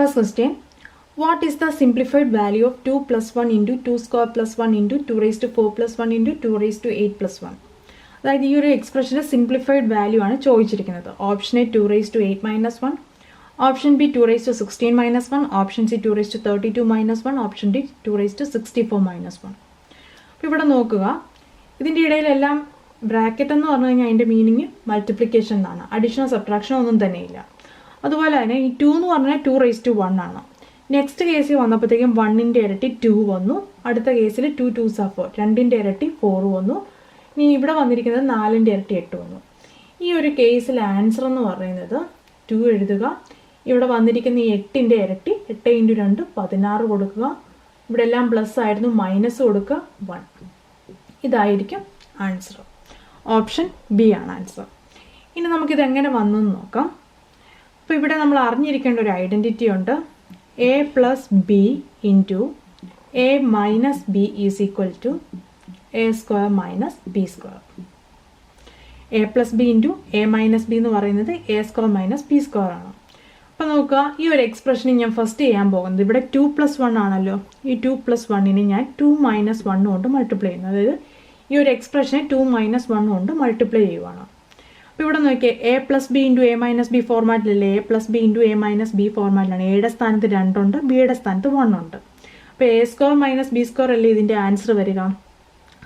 First question. What is the simplified value of 2 plus 1 into 2 square plus 1 into 2 raised to 4 plus 1 into 2 raised to 8 plus 1? അതായത് ഈ ഒരു എക്സ്പ്രഷൻ്റെ simplified value ആണ് ചോദിച്ചിരിക്കുന്നത്. Option A 2 raised to 8 minus 1, option B 2 raised to 16 minus 1, option C 2 raised to 32 minus 1, option D 2 raised to 64 minus 1. അപ്പോൾ ഇവിടെ നോക്കുക, ഇതിൻ്റെ ഇടയിലെല്ലാം bracket എന്ന് പറഞ്ഞു കഴിഞ്ഞാൽ അതിൻ്റെ മീനിങ് മൾട്ടിപ്ലിക്കേഷൻ എന്നാണ്, അഡീഷണൽ സബ്ട്രാക്ഷൻ ഒന്നും തന്നെയില്ല. അതുപോലെ തന്നെ ഈ 2 എന്ന് പറഞ്ഞാൽ 2 raised to 1 ആണ്. നെക്സ്റ്റ് കേസിൽ വന്നപ്പോഴത്തേക്കും 1ൻ്റെ ഇരട്ടി 2 വന്നു, അടുത്ത കേസിൽ 2 2s are 4, 2ൻ്റെ ഇരട്ടി 4 വന്നു, ഇനി ഇവിടെ വന്നിരിക്കുന്നത് 4ൻ്റെ ഇരട്ടി 8 വന്നു. ഈ ഒരു കേസിൽ ആൻസർ എന്ന് പറയുന്നത് 2 എഴുതുക, ഇവിടെ വന്നിരിക്കുന്ന ഈ 8ൻ്റെ ഇരട്ടി 8 × 2 16 കൊടുക്കുക, ഇവിടെ എല്ലാം പ്ലസ് ആയിരുന്നു, മൈനസ് കൊടുക്കുക 1. ഇതായിരിക്കും ആൻസർ. ഓപ്ഷൻ ബി ആണ് ആൻസർ. ഇനി നമുക്കിത് എങ്ങനെ വന്നു എന്ന് നോക്കാം. അപ്പോൾ ഇവിടെ നമ്മൾ അറിഞ്ഞിരിക്കേണ്ട ഒരു ഐഡൻറ്റിറ്റി ഉണ്ട്. a plus b into a minus b is equal to a square minus b square. a plus b into a minus b എന്ന് പറയുന്നത് a square minus b square ആണ്. അപ്പോൾ നോക്കുക, ഈ ഒരു എക്സ്പ്രഷന് ഞാൻ ഫസ്റ്റ് ചെയ്യാൻ പോകുന്നത്, ഇവിടെ 2 plus 1 ആണല്ലോ, ഈ 2 plus 1നെ ഞാൻ 2 minus 1 കൊണ്ട് മൾട്ടിപ്ലൈ ചെയ്യുന്നു. അതായത് ഈ ഒരു എക്സ്പ്രഷനെ 2 minus 1 കൊണ്ട് മൾട്ടിപ്ലൈ ചെയ്യുവാണ്. അപ്പോൾ ഇവിടെ നോക്കിയാൽ a plus b into a minus b ഫോർമാറ്റിലല്ലേ, a plus b into a minus b ഫോർമാറ്റിലാണ്. എയുടെ സ്ഥാനത്ത് 2 ഉണ്ട്, ബിയുടെ സ്ഥാനത്ത് 1 ഉണ്ട്. അപ്പോൾ a square minus b square അല്ലേ ഇതിൻ്റെ ആൻസർ വരിക.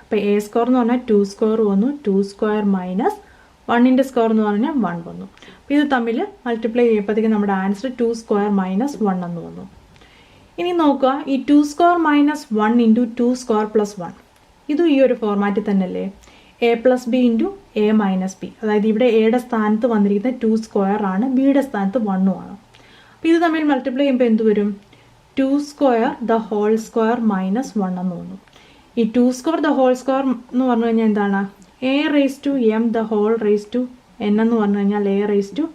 അപ്പോൾ എ സ്ക്വയർ എന്ന് പറഞ്ഞാൽ 2 സ്ക്വയർ വന്നു, 2 സ്ക്വയർ മൈനസ് 1ൻ്റെ സ്ക്വയർ എന്ന് പറഞ്ഞാൽ 1 വന്നു. അപ്പോൾ ഇത് തമ്മിൽ മൾട്ടിപ്ലൈ ചെയ്യുമ്പോഴത്തേക്കും നമ്മുടെ ആൻസർ 2 സ്ക്വയർ മൈനസ് 1 എന്ന് വന്നു. ഇനി നോക്കുക, ഈ 2 square minus 1 into 2 square plus 1, ഇതും ഈ ഒരു ഫോർമാറ്റിൽ തന്നെയല്ലേ. A plus b into a minus B, അതായത് ഇവിടെ എയുടെ സ്ഥാനത്ത് വന്നിരിക്കുന്നത് 2 സ്ക്വയർ ആണ്, ബിയുടെ സ്ഥാനത്ത് 1 ആണ്. അപ്പോൾ ഇത് തമ്മിൽ മൾട്ടിപ്ലൈ ചെയ്യുമ്പോൾ എന്ത് വരും? 2 square the whole square minus 1 എന്ന് തോന്നും. ഈ 2 സ്ക്വയർ ദ ഹോൾ സ്ക്വയർ എന്ന് പറഞ്ഞു കഴിഞ്ഞാൽ എന്താണ്? A raise to m the whole raise to n എന്ന് പറഞ്ഞു കഴിഞ്ഞാൽ a raise to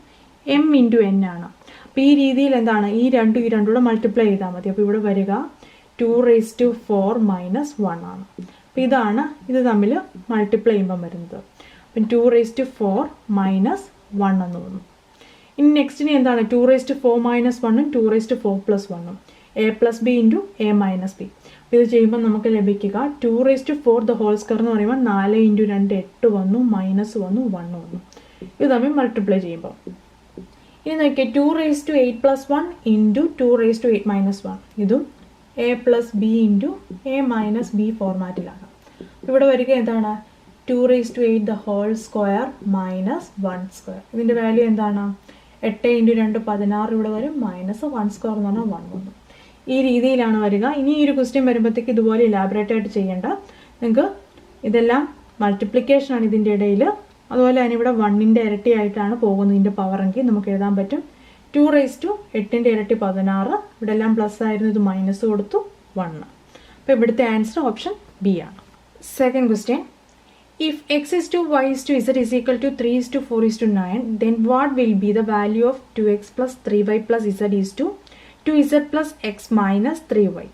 m into n ആണ്. അപ്പോൾ ഈ രീതിയിൽ എന്താണ്, ഈ രണ്ടും കൂടെ മൾട്ടിപ്ലൈ ചെയ്താൽ മതി. അപ്പോൾ ഇവിടെ വരിക 2 റേസ് ടു 4 മൈനസ് 1 ആണ്. അപ്പോൾ ഇതാണ് ഇത് തമ്മിൽ മൾട്ടിപ്ലൈ ചെയ്യുമ്പം വരുന്നത്. അപ്പം 2 raised to 4 മൈനസ് 1 എന്ന് തോന്നും. ഇനി നെക്സ്റ്റിന് എന്താണ്? 2 raised to 4 മൈനസ് 1ഉം 2 raised to 4 പ്ലസ് 1ഉം, a plus b into a minus b. ഇത് ചെയ്യുമ്പോൾ നമുക്ക് ലഭിക്കുക 2 raised to 4 the whole square എന്ന് പറയുമ്പോൾ 4 × 2 8 വന്നു, മൈനസ് വന്നു, 1 വന്നു. ഇത് തമ്മിൽ മൾട്ടിപ്ലൈ ചെയ്യുമ്പോൾ ഇനി നോക്കിയാൽ 2 raised to 8 plus 1 into 2 raised to 8 minus 1, ഇതും a plus b into a minus b ഫോർമാറ്റിലാണ്. ഇവിടെ വരിക എന്താണ്? 2 raised to 8 the whole square minus 1 square. ഇതിൻ്റെ വാല്യൂ എന്താണ്? 8 × 2 16 ഇവിടെ വരും, മൈനസ് 1 സ്ക്വയർ എന്ന് പറഞ്ഞാൽ 1 വന്നു. ഈ രീതിയിലാണ് വരിക. ഇനി ഈ ഒരു ക്വസ്റ്റ്യൻ വരുമ്പോഴത്തേക്ക് ഇതുപോലെ ഇലാബറേറ്റ് ആയിട്ട് ചെയ്യേണ്ട. നിങ്ങൾക്ക് ഇതെല്ലാം മൾട്ടിപ്ലിക്കേഷനാണ് ഇതിൻ്റെ ഇടയിൽ. അതുപോലെ തന്നെ ഇവിടെ 1ൻ്റെ ഇരട്ടിയായിട്ടാണ് പോകുന്നതിൻ്റെ പവറെങ്കിൽ നമുക്ക് എഴുതാൻ പറ്റും 2 raised to 8ൻ്റെ ഇരട്ടി 16, ഇവിടെ എല്ലാം പ്ലസ് ആയിരുന്നു, ഇത് മൈനസ് കൊടുത്തു 1. അപ്പോൾ ഇവിടുത്തെ ആൻസർ ഓപ്ഷൻ ബി ആണ്. Second question. If x is to y is to z is equal to 3 is to 4 is to 9, then what will be the value of 2x plus 3y plus z is to 2z plus x minus 3y?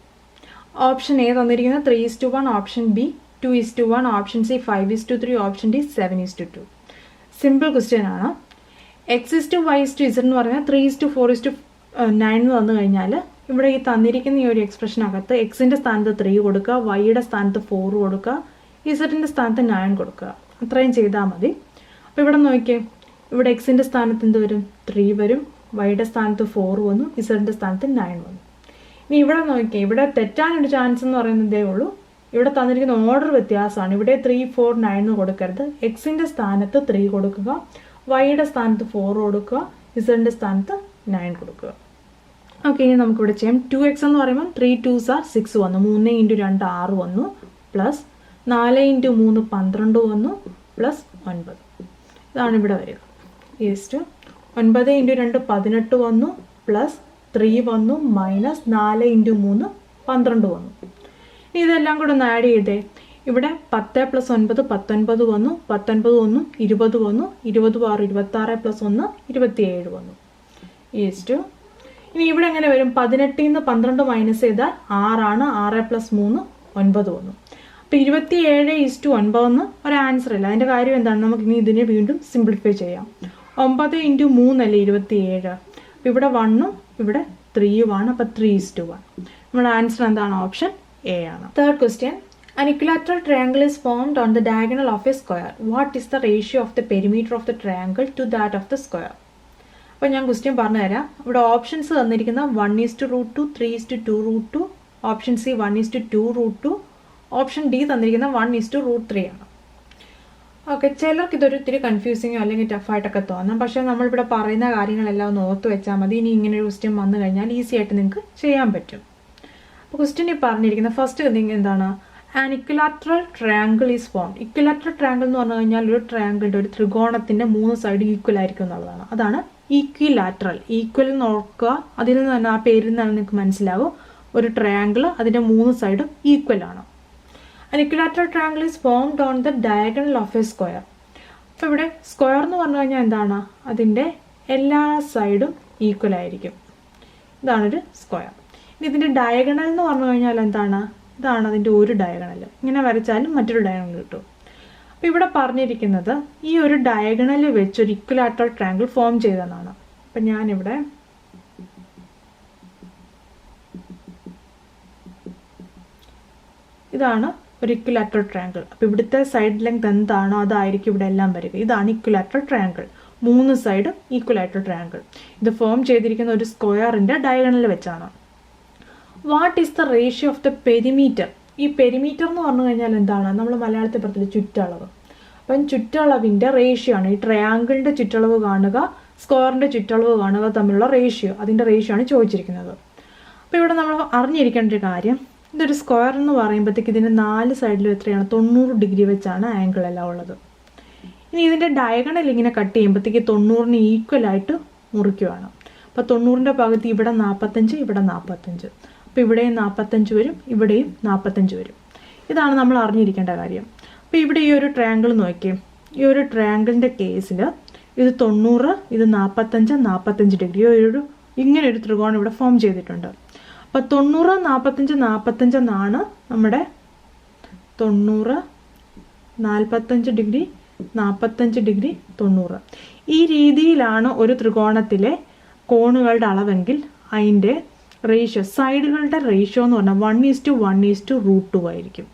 Option A തന്നിരിക്കുന്നത് 3 is to 1, option B 2 is to 1, option C 5 is to 3, option D 7 is to 2. Simple question ആണ്. X is to y is to z എന്ന് പറഞ്ഞാൽ 3 is to 4 is to 9 എന്ന് വന്നു കഴിഞ്ഞാൽ ഇവിടെ ഈ തന്നിരിക്കുന്ന ഈ ഒരു എക്സ്പ്രഷനകത്ത് എക്സിൻ്റെ സ്ഥാനത്ത് 3 കൊടുക്കുക, വൈയുടെ സ്ഥാനത്ത് 4 കൊടുക്കുക, ഇസഡിൻ്റെ സ്ഥാനത്ത് 9 കൊടുക്കുക. അത്രയും ചെയ്താൽ മതി. അപ്പോൾ ഇവിടെ നോക്കിയേ, ഇവിടെ എക്സിൻ്റെ സ്ഥാനത്ത് എന്ത് വരും? 3 വരും, വൈയുടെ സ്ഥാനത്ത് 4 വന്നു, ഇസഡിൻ്റെ സ്ഥാനത്ത് 9 വന്നു. ഇനി ഇവിടെ നോക്കിയേ, ഇവിടെ തെറ്റാനൊരു ചാൻസ് എന്ന് പറയുന്നതേ ഉള്ളൂ. ഇവിടെ തന്നിരിക്കുന്ന ഓർഡർ വ്യത്യാസമാണ്. ഇവിടെ 3 4 9 എന്ന് കൊടുക്കരുത്. എക്സിൻ്റെ സ്ഥാനത്ത് 3 കൊടുക്കുക, വൈയുടെ സ്ഥാനത്ത് 4 കൊടുക്കുക, ഇസഡിൻ്റെ സ്ഥാനത്ത് 9 കൊടുക്കുക. ഓക്കെ, ഇനി നമുക്കിവിടെ ചെയ്യാം. 2x എന്ന് പറയുമ്പോൾ 3 2s are 6 വന്നു, 3 × 2 6 വന്നു, പ്ലസ് 4 × 3 12 വന്നു, പ്ലസ് 9. ഇതാണ് ഇവിടെ വരിക. ഈസ്റ്റ് 9 × 2 18 വന്നു, പ്ലസ് 3 വന്നു, മൈനസ് 4 × 3 12 വന്നു. ഇതെല്ലാം കൂടെ ഒന്ന് ആഡ് ചെയ്തേ. ഇവിടെ 10 + 9 19 വന്നു, 19 വന്നു, 20 വന്നു, 20 6 26 + 1 27 വന്നു. ഈസ്റ്റ് ഇനി ഇവിടെ എങ്ങനെ വരും? 18 നിന്ന് 12 മൈനസ് ചെയ്താൽ 6 ആണ്, 6 + 3 9 വന്നു. അപ്പോൾ 27 is to 9 എന്ന് ഒരു ആൻസർ ഇല്ല. അതിൻ്റെ കാര്യം എന്താണ്? നമുക്ക് ഇനി ഇതിനെ വീണ്ടും സിംപ്ലിഫൈ ചെയ്യാം. 9 × 3 അല്ലേ 27. അപ്പോൾ ഇവിടെ 1ഉം ഇവിടെ 3 അപ്പോൾ 3:1. നമ്മുടെ ആൻസർ എന്താണ്? ഓപ്ഷൻ എ ആണ്. Third question, an equilateral triangle is formed on the diagonal of a square. What is the ratio of the perimeter of the triangle to that of the square? അപ്പോൾ ഞാൻ question പറഞ്ഞു തരാം. ഇവിടെ options തന്നിരിക്കുന്ന 1:√2, 3:2√2, option C 1:2√2, option D തന്നിരിക്കുന്ന 1:√3 ആണ്. Okay, ചിലർക്ക് ഇതൊരു ഇത്തിരി കൺഫ്യൂസിങ്ങോ അല്ലെങ്കിൽ ടഫായിട്ടൊക്കെ തോന്നാം. പക്ഷേ നമ്മളിവിടെ പറയുന്ന കാര്യങ്ങളെല്ലാം ഒന്ന് ഓർത്ത് വെച്ചാൽ മതി. ഇനി ഇങ്ങനെ ഒരു ക്വസ്റ്റ്യൻ വന്നു കഴിഞ്ഞാൽ ഈസി ആയിട്ട് നിങ്ങൾക്ക് ചെയ്യാൻ പറ്റും. അപ്പോൾ ക്വസ്റ്റ്യനിൽ പറഞ്ഞിരിക്കുന്ന ഫസ്റ്റ് എന്താണ്? An equilateral triangle is formed. Equilateral triangle എന്ന് പറഞ്ഞു കഴിഞ്ഞാൽ ഒരു ട്രയാങ്കിളിൻ്റെ ഒരു ത്രികോണത്തിൻ്റെ 3 സൈഡ് ഈക്വൽ ആയിരിക്കും എന്നുള്ളതാണ്. അതാണ് ഈക്വിലാറ്ററൽ. ഈക്വൽ എന്ന് ഓർക്കുക, അതിൽ നിന്ന് തന്നെ ആ പേരിൽ നിന്ന് നിങ്ങൾക്ക് മനസ്സിലാവും ഒരു ട്രയാങ്കിൾ അതിൻ്റെ 3 സൈഡും ഈക്വൽ ആണ്. An equilateral triangle is formed on the diagonal of a square. അപ്പോൾ ഇവിടെ സ്ക്വയർ എന്ന് പറഞ്ഞു കഴിഞ്ഞാൽ എന്താണ്? അതിൻ്റെ എല്ലാ സൈഡും ഈക്വൽ ആയിരിക്കും. ഇതാണൊരു സ്ക്വയർ. ഇനി ഇതിൻ്റെ ഡയഗണൽ എന്ന് പറഞ്ഞു കഴിഞ്ഞാൽ എന്താണ്? ഇതാണ് അതിൻ്റെ ഒരു ഡയഗണൽ. ഇങ്ങനെ വരച്ചാലും മറ്റൊരു ഡയഗണൽ കിട്ടും. അപ്പോൾ ഇവിടെ പറഞ്ഞിരിക്കുന്നത് ഈ ഒരു ഡയഗണൽ വെച്ച് ഒരു ഇക്വിലാറ്ററൽ ട്രയാങ്കിൾ ഫോം ചെയ്തതാണ്. അപ്പം ഞാനിവിടെ ഇതാണ് ഒരു ഇക്വിലാറ്ററൽ ട്രയാങ്കിൾ. അപ്പോൾ ഇവിടുത്തെ സൈഡ് ലെങ്ത് എന്താണോ അതായിരിക്കും ഇവിടെ എല്ലാം വരിക. ഇതാണ് ഇക്വിലാറ്ററൽ ട്രയാങ്കിൾ. 3 സൈഡും ഈക്വലായിട്ടുള്ള ട്രയാങ്കിൾ. ഇത് ഫോം ചെയ്തിരിക്കുന്ന ഒരു സ്ക്വയറിൻ്റെ ഡയഗണൽ വെച്ചാണ്. What is the ratio of the perimeter? ഈ പെരിമീറ്റർ എന്ന് പറഞ്ഞു കഴിഞ്ഞാൽ എന്താണ്? നമ്മൾ മലയാളത്തിൽ പറഞ്ഞില്ല ചുറ്റളവ്. അപ്പം ചുറ്റളവിൻ്റെ റേഷ്യോ ആണ്. ഈ ട്രയാങ്കിളിൻ്റെ ചുറ്റളവ് കാണുക, സ്ക്വയറിൻ്റെ ചുറ്റളവ് കാണുക തമ്മിലുള്ള റേഷ്യോ, അതിൻ്റെ റേഷ്യോ ആണ് ചോദിച്ചിരിക്കുന്നത്. അപ്പോൾ ഇവിടെ നമ്മൾ അറിഞ്ഞിരിക്കേണ്ട ഒരു കാര്യം, ഇതൊരു സ്ക്വയർ എന്ന് പറയുമ്പോഴത്തേക്ക് ഇതിൻ്റെ 4 സൈഡിലും എത്രയാണ്? 90 ഡിഗ്രി വെച്ചാണ് ആംഗിൾ എല്ലാം ഉള്ളത്. ഇനി ഇതിൻ്റെ ഡയഗണൽ ഇങ്ങനെ കട്ട് ചെയ്യുമ്പോഴത്തേക്ക് 90-ന് ഈക്വലായിട്ട് മുറിക്കുകയാണ്. അപ്പോൾ 90-ൻ്റെ പകുതി ഇവിടെ 45, ഇവിടെ 45. അപ്പോൾ ഇവിടെയും 45 വരും, ഇവിടെയും 45 വരും. ഇതാണ് നമ്മൾ അറിഞ്ഞിരിക്കേണ്ട കാര്യം. അപ്പോൾ ഇവിടെ ഈ ഒരു ട്രയാങ്കിൾ നോക്കിയേ. ഈ ഒരു ട്രയാങ്കിളിൻ്റെ കേസിൽ ഇത് 90, ഇത് 45, 45 ഡിഗ്രി ഇങ്ങനെ ഒരു ത്രികോണം ഇവിടെ ഫോം ചെയ്തിട്ടുണ്ട്. അപ്പോൾ 90, 45, 45 എന്നാണ് നമ്മുടെ 90, 45 ഡിഗ്രി, 45 ഡിഗ്രി, 90. ഈ രീതിയിലാണ് ഒരു ത്രികോണത്തിലെ കോണുകളുടെ അളവെങ്കിൽ അതിൻ്റെ റേഷ്യോ, സൈഡുകളുടെ റേഷ്യോ എന്ന് പറഞ്ഞാൽ 1:1:√2 ആയിരിക്കും.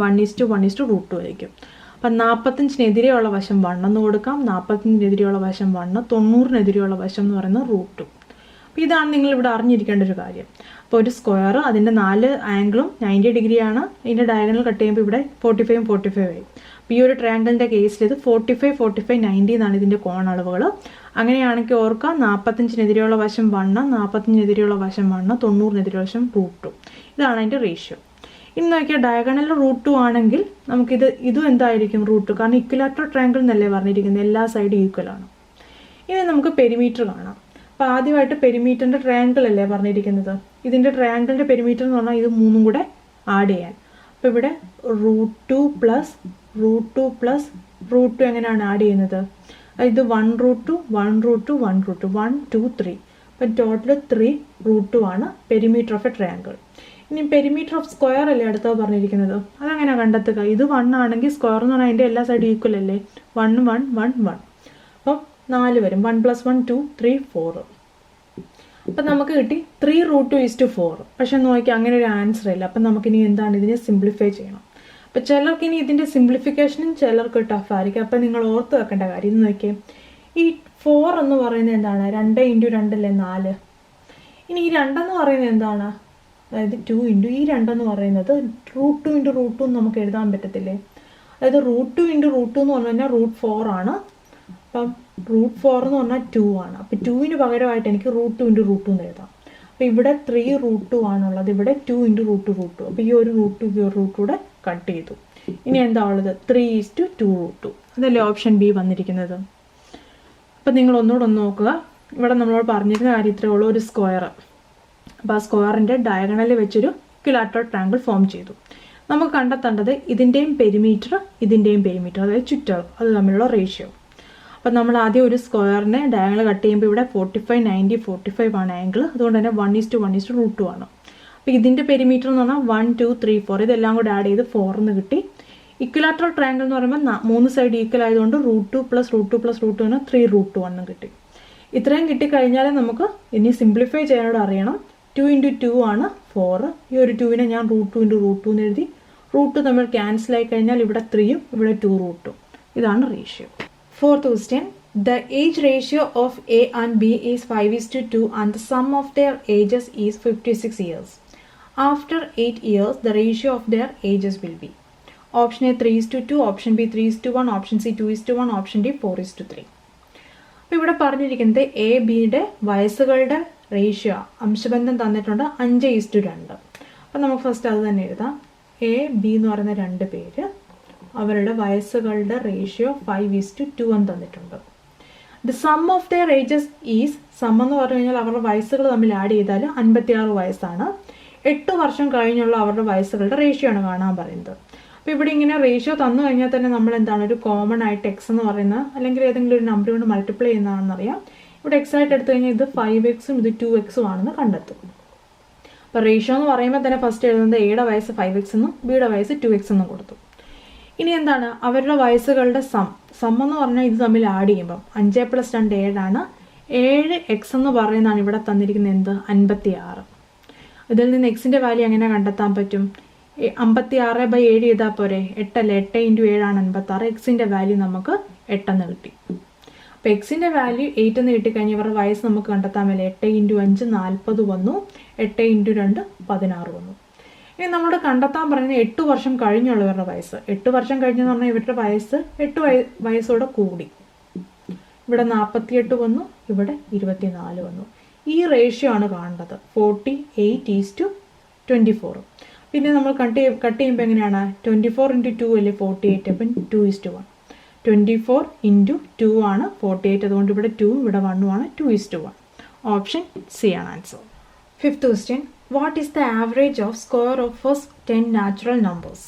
1:1:√2 ആയിരിക്കും. അപ്പം 45-നെതിരെയുള്ള വശം 1 എന്ന് കൊടുക്കാം, 45-നെതിരെയുള്ള വശം 1, 90-നെതിരെയുള്ള വശം എന്ന് പറയുന്നത് √2. അപ്പോൾ ഇതാണ് നിങ്ങളിവിടെ അറിഞ്ഞിരിക്കേണ്ട ഒരു കാര്യം. അപ്പോൾ ഒരു സ്ക്വയർ അതിൻ്റെ 4 ആംഗിളും 90 ഡിഗ്രിയാണ്. ഇതിൻ്റെ ഡയഗണൽ കട്ട് ചെയ്യുമ്പോൾ ഇവിടെ 45 45 ആയി. അപ്പോൾ ഈ ഒരു ട്രയാങ്കിളിൻ്റെ കേസിൽ ഇത് 45 45 90 എന്നാണ് ഇതിൻ്റെ കോണളവുകൾ. അങ്ങനെയാണെങ്കിൽ ഓർക്കുക, 45-നെതിരെയുള്ള വശം 1, 45-നെതിരെയുള്ള വശം 1, 90-നെതിരെയുള്ള വശം √2. ഇതാണ് അതിൻ്റെ റേഷ്യോ. ഇനി നോക്കിയാൽ ഡയഗണൽ √2 ആണെങ്കിൽ ഇതും എന്തായിരിക്കും? √2. കാരണം ഇക്വിലാറ്ററൽ ട്രയാങ്കിൾ എന്നല്ലേ പറഞ്ഞിരിക്കുന്നത്, എല്ലാ സൈഡും ഈക്വൽ ആണ്. ഇനി നമുക്ക് പെരിമീറ്റർ കാണാം. അപ്പോൾ ആദ്യമായിട്ട് പെരിമീറ്ററിൻ്റെ ട്രയാങ്കിൾ അല്ലേ പറഞ്ഞിരിക്കുന്നത്. ഇതിൻ്റെ ട്രയാങ്കിളിൻ്റെ പെരിമീറ്റർ എന്ന് പറഞ്ഞാൽ ഇത് 3ഉം കൂടെ ആഡ് ചെയ്യാൻ. അപ്പോൾ ഇവിടെ √2 + √2 എങ്ങനെയാണ് ആഡ് ചെയ്യുന്നത്? ഇത് 1√2 1√2 1√2 1 2 3. അപ്പം ടോട്ടൽ 3√2 ആണ് പെരിമീറ്റർ ഓഫ് എ ട്രയാങ്കിൾ. ഇനി പെരിമീറ്റർ ഓഫ് സ്ക്വയർ അല്ലേ അടുത്തത് പറഞ്ഞിരിക്കുന്നത്. അതെങ്ങനെയാണ് കണ്ടെത്തുക? ഇത് 1 ആണെങ്കിൽ സ്ക്വയർ എന്ന് പറഞ്ഞാൽ അതിൻ്റെ എല്ലാ സൈഡും ഈക്വൽ അല്ലേ. 1 1 1 1. അപ്പം 4 വരും. 1 + 1 2 3 4. അപ്പം നമുക്ക് കിട്ടി 3√2:4. പക്ഷെ നോക്കി അങ്ങനെ ഒരു ആൻസർ ഇല്ല. അപ്പം നമുക്കിനി എന്താണ്? ഇതിനെ സിംപ്ലിഫൈ ചെയ്യണം. അപ്പം ചിലർക്ക് ഇനി ഇതിൻ്റെ സിംപ്ലിഫിക്കേഷനും ചിലർക്ക് ടഫായിരിക്കും. അപ്പം നിങ്ങൾ ഓർത്ത് വെക്കേണ്ട കാര്യം ഇത് നോക്കിയേ. ഈ 4 എന്ന് പറയുന്നത് എന്താണ്? 2 × 2 അല്ലേ 4. ഇനി ഈ 2 എന്ന് പറയുന്നത് എന്താണ്? അതായത് 2 × ഈ 2 എന്ന് പറയുന്നത് √2 × √2 നമുക്ക് എഴുതാൻ പറ്റത്തില്ലേ? അതായത് √2 × √2 എന്ന് പറഞ്ഞു കഴിഞ്ഞാൽ √4 ആണ്. അപ്പം √4 എന്ന് പറഞ്ഞാൽ 2 ആണ്. അപ്പം 2-ന് പകരമായിട്ട് എനിക്ക് √2 × √2 എന്ന് എഴുതാം. അപ്പോൾ ഇവിടെ 3√2 ആണുള്ളത്, ഇവിടെ 2 × √2. അപ്പോൾ ഈ ഒരു √2 ഈ ഒരു √2 കൂടെ കട്ട് ചെയ്തു. ഇനി എന്താ ഉള്ളത്? 3:2√2. അതല്ലേ ഓപ്ഷൻ ബി വന്നിരിക്കുന്നത്. അപ്പം നിങ്ങൾ ഒന്നുകൂടെ ഒന്ന് നോക്കുക. ഇവിടെ നമ്മളോട് പറഞ്ഞിരുന്ന കാര്യം ഇത്രയേ ഉള്ളൂ, ഒരു സ്ക്വയർ. അപ്പോൾ ആ സ്ക്വയറിൻ്റെ ഡയഗണൽ വെച്ചൊരു ഇക്വിലാറ്ററൽ ട്രയാങ്കിൾ ഫോം ചെയ്തു. നമുക്ക് കണ്ടെത്തേണ്ടത് ഇതിൻ്റെയും പെരിമീറ്റർ, ഇതിൻ്റെയും പെരിമീറ്റർ, അതായത് ചുറ്റളവ്, അത് തമ്മിലുള്ള റേഷ്യോ. അപ്പം നമ്മൾ ആദ്യം ഒരു സ്ക്വയറിനെ ഡയഗണൽ കട്ട് ചെയ്യുമ്പോൾ ഇവിടെ 45 90 45 ആണ് ആംഗിൾ. അതുകൊണ്ട് തന്നെ 1:1:√2 ആണ്. അപ്പോൾ ഇതിൻ്റെ പെരിമീറ്റർ എന്ന് പറഞ്ഞാൽ 1 2 3 4 ഇതെല്ലാം കൂടെ ആഡ് ചെയ്ത് 4 എന്ന് കിട്ടി. ഇക്വിലാറ്ററൽ ട്രയാങ്കിൾ എന്ന് പറയുമ്പോൾ 3 സൈഡ് ഈക്വൽ ആയതുകൊണ്ട് √2 + √2 + √2 3√2 കിട്ടി. ഇത്രയും കിട്ടിക്കഴിഞ്ഞാൽ നമുക്ക് ഇനി സിംപ്ലിഫൈ ചെയ്യാനോട് അറിയണം. 2 × 2 ആണ് 4. ഈ ഒരു 2വിനെ ഞാൻ √2 × √2 എന്ന് എഴുതി. √2 തമ്മിൽ ക്യാൻസൽ ആയി കഴിഞ്ഞാൽ ഇവിടെ 3ഉം ഇവിടെ 2 √2. ഇതാണ് ratio. Fourth question. The age ratio of A and B is 5:2 and the sum of their ages is 56 years. After 8 years, the ratio of their ages will be. Option A 3:2, option B 3:1, option C 2:1, option D 4:3. അപ്പോൾ ഇവിടെ പറഞ്ഞിരിക്കുന്നത് A ബിയുടെ വയസ്സുകളുടെ ratio അംശബന്ധം തന്നിട്ടുണ്ട് 5:2. അപ്പം നമുക്ക് first അത് തന്നെ എഴുതാം. എ ബി എന്ന് പറയുന്ന 2 പേര്, അവരുടെ വയസ്സുകളുടെ റേഷ്യോ 5:2 എന്ന് തന്നിട്ടുണ്ട്. The sum of their ages is, sum എന്ന് പറഞ്ഞു കഴിഞ്ഞാൽ അവരുടെ വയസ്സുകൾ തമ്മിൽ ആഡ് ചെയ്താൽ 56 വയസ്സാണ്. 8 വർഷം കഴിഞ്ഞുള്ള അവരുടെ വയസ്സുകളുടെ റേഷ്യോ ആണ് കാണാൻ പറയുന്നത്. അപ്പോൾ ഇവിടെ ഇങ്ങനെ റേഷ്യോ തന്നു കഴിഞ്ഞാൽ തന്നെ നമ്മൾ എന്താണ് ഒരു കോമൺ ആയിട്ട് എക്സ് എന്ന് പറയുന്നത് അല്ലെങ്കിൽ ഏതെങ്കിലും ഒരു നമ്പർ കൊണ്ട് മൾട്ടിപ്ലൈ ചെയ്യുന്നതാണെന്നറിയാം. ഇവിടെ എക്സ് ആയിട്ട് എടുത്തു കഴിഞ്ഞാൽ ഇത് 5x ഇത് 2x ആണെന്ന് കണ്ടെത്തും. അപ്പോൾ റേഷ്യോ എന്ന് പറയുമ്പോൾ തന്നെ ഫസ്റ്റ് എഴുതുന്നത് എയുടെ വയസ്സ് 5x എന്നും ബിയുടെ വയസ്സ് 2x എന്നും കൊടുത്തു. ഇനി എന്താണ് അവരുടെ വയസ്സുകളുടെ സം എന്ന് പറഞ്ഞാൽ ഇത് തമ്മിൽ ആഡ് ചെയ്യുമ്പം 5 + 2 7ആണ്. 7x എന്ന് പറയുന്നതാണ് ഇവിടെ തന്നിരിക്കുന്നത് എന്ത് 56. ഇതിൽ നിന്ന് എക്സിൻ്റെ വാല്യൂ എങ്ങനെ കണ്ടെത്താൻ പറ്റും? 56/7 ചെയ്താൽ പോരെ? 8 അല്ലേ? 8 × 7 ആണ് 56. എക്സിൻ്റെ വാല്യൂ നമുക്ക് 8 എന്ന് കിട്ടി. അപ്പോൾ എക്സിൻ്റെ വാല്യൂ 8 എന്ന് കിട്ടിക്കഴിഞ്ഞാൽ ഇവരുടെ വയസ്സ് നമുക്ക് കണ്ടെത്താൻ പറ്റില്ല. 8 × 5 40 വന്നു, 8 × 2 16 വന്നു. ഇനി നമ്മളോട് കണ്ടെത്താൻ പറയുന്നത് 8 വർഷം കഴിഞ്ഞുള്ളവരുടെ വയസ്സ്. 8 വർഷം കഴിഞ്ഞെന്ന് പറഞ്ഞാൽ ഇവരുടെ വയസ്സ് 8 വയസ്സോടെ കൂടി. ഇവിടെ 48 വന്നു, ഇവിടെ 24 വന്നു. ഈ റേഷ്യോ ആണ് കാണേണ്ടത്. 48:24. പിന്നെ നമ്മൾ കട്ട് ചെയ്യുമ്പോൾ എങ്ങനെയാണ്? 24 × 2 അല്ലേ 48. അപ്പം 2:1. 24 × 2 ആണ് 48. അതുകൊണ്ട് ഇവിടെ 2ഉം ഇവിടെ 1ഉം ആണ്. 2:1. ഓപ്ഷൻ സി ആണ് answer. Fifth question. What is the average of square of first 10 natural numbers?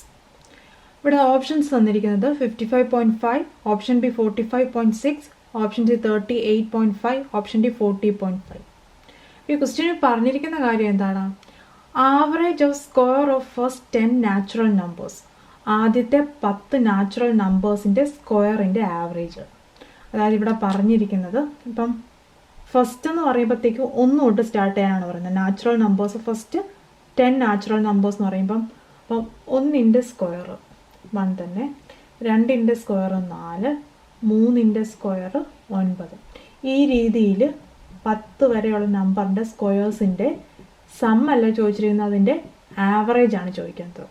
ഇവിടെ ഓപ്ഷൻസ് തന്നിരിക്കുന്നത് 55.5, option B 45.6, option C 38.5, option D 40.5. ഈ ക്വസ്റ്റ്യനിൽ പറഞ്ഞിരിക്കുന്ന കാര്യം എന്താണ്? Average of square of first 10 natural numbers. ആദ്യത്തെ 10 നാച്ചുറൽ നമ്പേഴ്സിൻ്റെ സ്ക്വയറിൻ്റെ ആവറേജ്. അതായത് ഇവിടെ പറഞ്ഞിരിക്കുന്നത് ഇപ്പം ഫസ്റ്റ് എന്ന് പറയുമ്പോഴത്തേക്ക് 1 തൊട്ട് സ്റ്റാർട്ട് ചെയ്യാനാണ് പറയുന്നത്. Natural numbers first 10 natural numbers എന്ന് പറയുമ്പം 1ൻ്റെ സ്ക്വയർ 1 തന്നെ, 2ൻ്റെ സ്ക്വയർ 4, 3ൻ്റെ സ്ക്വയർ 9. ഈ രീതിയിൽ 10 വരെയുള്ള നമ്പറിൻ്റെ സ്ക്വയേഴ്സിൻ്റെ സം അല്ല ചോദിച്ചിരിക്കുന്നത്, അതിൻ്റെ ആവറേജ് ആണ് ചോദിക്കുന്നത്.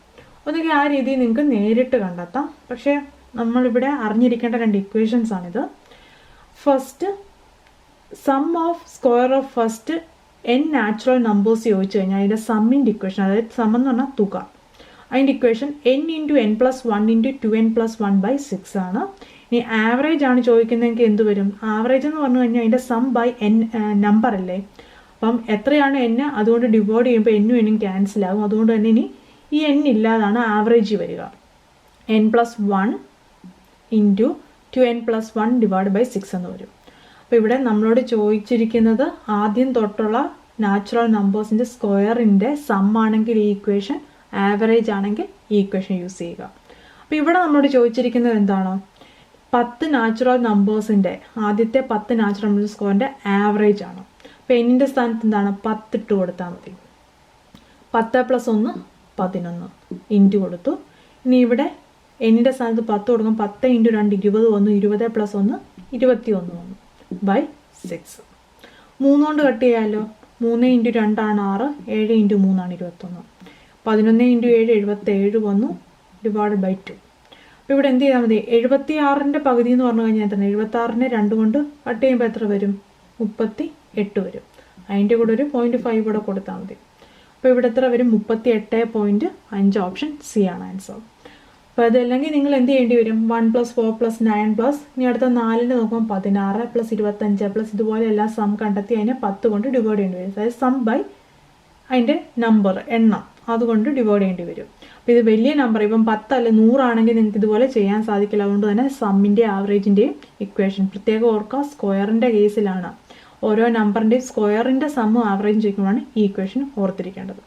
ഒന്നുകിൽ ആ രീതിയിൽ നിങ്ങൾക്ക് നേരിട്ട് കണ്ടെത്താം. പക്ഷേ നമ്മളിവിടെ അറിഞ്ഞിരിക്കേണ്ട 2 ഇക്വേഷൻസ് ആണിത്. First sum of square of first n natural numbers ചോദിച്ചു കഴിഞ്ഞാൽ അതിൻ്റെ സമ്മിൻ്റെ ഇക്വേഷൻ, അതായത് സം എന്ന് പറഞ്ഞാൽ തുക, അതിൻ്റെ ഇക്വേഷൻ n × n + 1 × 2n + 1/6 ആണ്. ഇനി ആവറേജ് ആണ് ചോദിക്കുന്നതെങ്കിൽ എന്ത് വരും? ആവറേജ് എന്ന് പറഞ്ഞു കഴിഞ്ഞാൽ അതിൻ്റെ സം ബൈ n നമ്പർ അല്ലേ. അപ്പം എത്രയാണ് n, അതുകൊണ്ട് ഡിവൈഡ് ചെയ്യുമ്പോൾ n ഉം n ക്യാൻസൽ ആകും. അതുകൊണ്ട് തന്നെ ഇനി ഈ n ഇല്ലാതാണ് ആവറേജ് വരിക. n + 1 × 2n + 1 / 6 എന്ന് വരും. അപ്പോൾ ഇവിടെ നമ്മളോട് ചോദിച്ചിരിക്കുന്നത് ആദ്യം തൊട്ടുള്ള നാച്ചുറൽ നമ്പേഴ്സിൻ്റെ സ്ക്വയറിൻ്റെ സം ആണെങ്കിൽ ഈ ഇക്വേഷൻ, ആവറേജ് ആണെങ്കിൽ ഈ ഇക്വേഷൻ യൂസ് ചെയ്യുക. അപ്പോൾ ഇവിടെ നമ്മളോട് ചോദിച്ചിരിക്കുന്നത് എന്താണ്? 10 നാച്ചുറൽ നമ്പേഴ്സിൻ്റെ ആദ്യത്തെ 10 നാച്ചുറൽ നമ്പേഴ്സ് സ്ക്വയറിൻ്റെ ആവറേജ് ആണ്. അപ്പോൾ എന്നിൻ്റെ സ്ഥാനത്ത് എന്താണ്? 10 ഇട്ട് കൊടുത്താൽ മതി. 10 + 1 11 ഇൻറ്റു കൊടുത്തു. ഇനി ഇവിടെ എന്നിൻ്റെ സ്ഥാനത്ത് 10 കൊടുക്കും. 10 × 2 20 വന്നു, 20 + 1 21 വന്നു /6. 3 കൊണ്ട് കട്ട് ചെയ്യാമല്ലോ. 3 × 2 ആണ് 6, 7 × 3 ആണ് 21. 11 × 7 77 വന്നു /2. അപ്പോൾ ഇവിടെ എന്ത് ചെയ്താൽ മതി? 76ൻ്റെ പകുതി എന്ന് പറഞ്ഞു കഴിഞ്ഞാൽ എത്ര? 76നെ 2 കൊണ്ട് കട്ട് ചെയ്യുമ്പോൾ എത്ര വരും? 38 വരും. അതിൻ്റെ കൂടെ ഒരു 0.5 കൂടെ കൊടുത്താൽ മതി. അപ്പോൾ ഇവിടെ എത്ര വരും? 38.5. ഓപ്ഷൻ സി ആണ് ആൻസർ. അപ്പോൾ അതല്ലെങ്കിൽ നിങ്ങൾ എന്ത് ചെയ്യേണ്ടി വരും? 1 + 4 + 9 ഇനി അടുത്ത 4ന് നോക്കുമ്പോൾ 16 + 25 ഇതുപോലെ എല്ലാം സം കണ്ടെത്തി അതിനെ 10 കൊണ്ട് ഡിവൈഡ് ചെയ്യേണ്ടി വരും. അതായത് സം ബൈ അതിൻ്റെ നമ്പർ എണ്ണം അതുകൊണ്ട് ഡിവൈഡ് ചെയ്യേണ്ടി വരും. അപ്പോൾ ഇത് വലിയ നമ്പർ, ഇപ്പം 10 അല്ല 100 ആണെങ്കിൽ നിങ്ങൾക്ക് ഇതുപോലെ ചെയ്യാൻ സാധിക്കില്ല. അതുകൊണ്ട് തന്നെ സമ്മിൻ്റെ ആവറേജിൻ്റെയും ഇക്വേഷൻ പ്രത്യേകം ഓർക്കുക. സ്ക്വയറിൻ്റെ കേസിലാണ് ഓരോ നമ്പറിൻ്റെയും സ്ക്വയറിൻ്റെ സമ്മും ആവറേജും ചോദിക്കുമ്പോഴാണ് ഈ ഇക്വേഷൻ ഓർത്തിരിക്കേണ്ടത്.